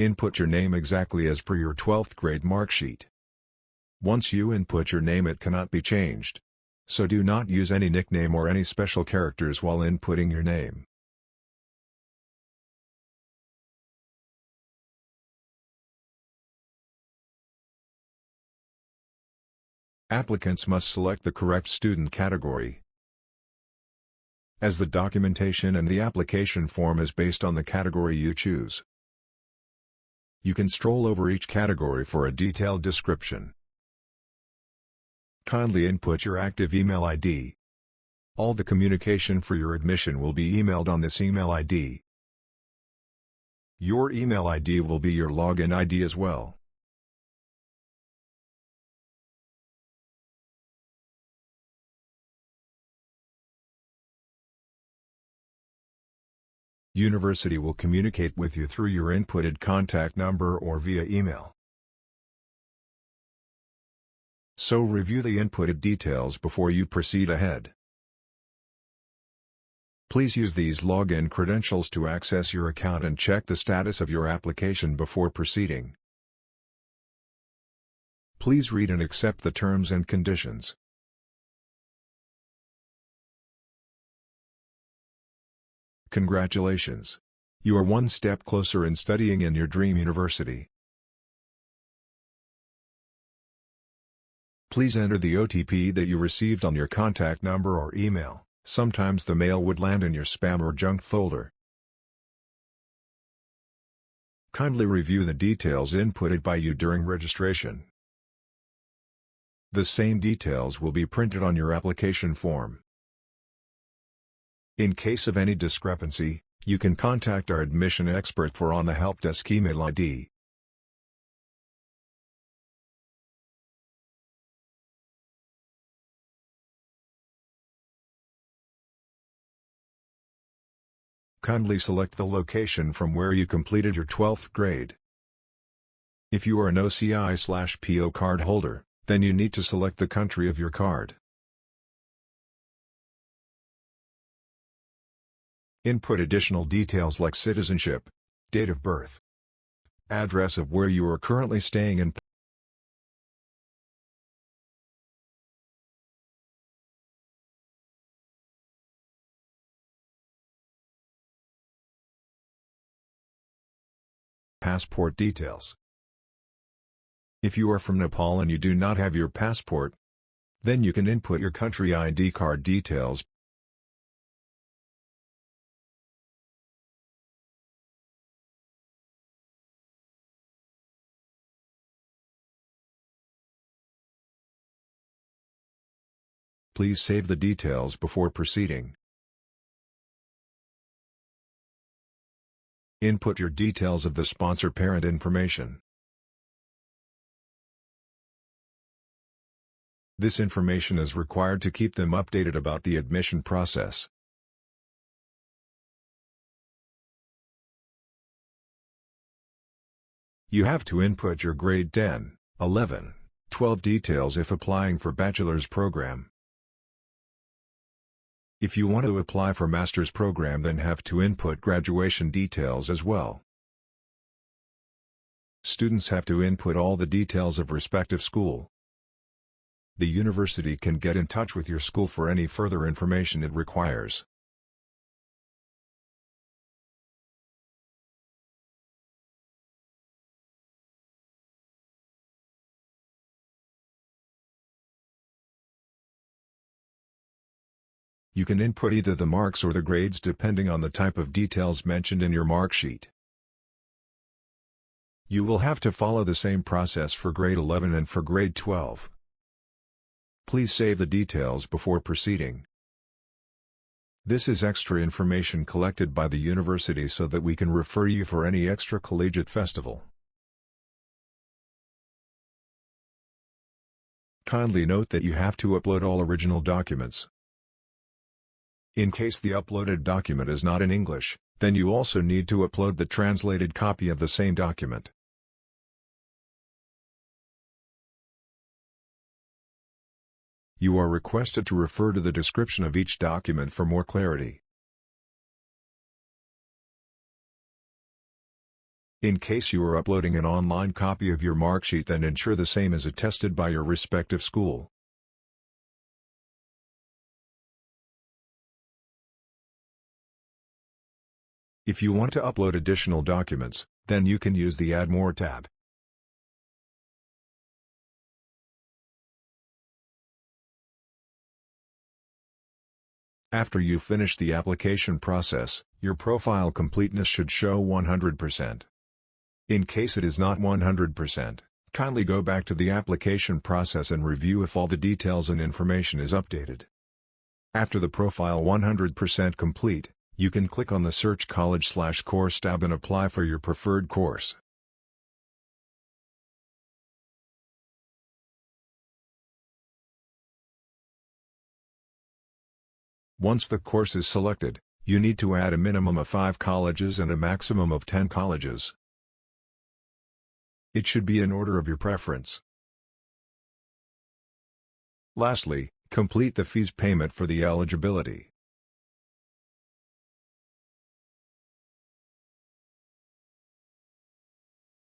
Input your name exactly as per your 12th grade mark sheet. Once you input your name, it cannot be changed. So do not use any nickname or any special characters while inputting your name. Applicants must select the correct student category, as the documentation and the application form is based on the category you choose. You can stroll over each category for a detailed description. Kindly input your active email ID. All the communication for your admission will be emailed on this email ID. Your email ID will be your login ID as well. University will communicate with you through your inputted contact number or via email. So review the inputted details before you proceed ahead. Please use these login credentials to access your account and check the status of your application before proceeding. Please read and accept the terms and conditions. Congratulations! You are one step closer in studying in your dream university. Please enter the OTP that you received on your contact number or email. Sometimes the mail would land in your spam or junk folder. Kindly review the details inputted by you during registration. The same details will be printed on your application form. In case of any discrepancy, you can contact our admission expert on the help desk email ID. Kindly select the location from where you completed your 12th grade. If you are an OCI/PO card holder, then you need to select the country of your card. Input additional details like citizenship, date of birth, address of where you are currently staying and passport details. If you are from Nepal and you do not have your passport, then you can input your country ID card details. Please save the details before proceeding. Input your details of the sponsor parent information. This information is required to keep them updated about the admission process. You have to input your grade 10, 11, 12 details if applying for bachelor's program. If you want to apply for master's program, then have to input graduation details as well. Students have to input all the details of respective school. The university can get in touch with your school for any further information it requires. You can input either the marks or the grades depending on the type of details mentioned in your mark sheet. You will have to follow the same process for grade 11 and for grade 12. Please save the details before proceeding. This is extra information collected by the university so that we can refer you for any extra collegiate festival. Kindly note that you have to upload all original documents. In case the uploaded document is not in English, then you also need to upload the translated copy of the same document. You are requested to refer to the description of each document for more clarity. In case you are uploading an online copy of your marksheet, then ensure the same is attested by your respective school. If you want to upload additional documents, then you can use the Add More tab. After you finish the application process, your profile completeness should show 100%. In case it is not 100%, kindly go back to the application process and review if all the details and information is updated. After the profile 100% complete, you can click on the Search College/Course tab and apply for your preferred course. Once the course is selected, you need to add a minimum of 5 colleges and a maximum of 10 colleges. It should be in order of your preference. Lastly, complete the fees payment for the eligibility.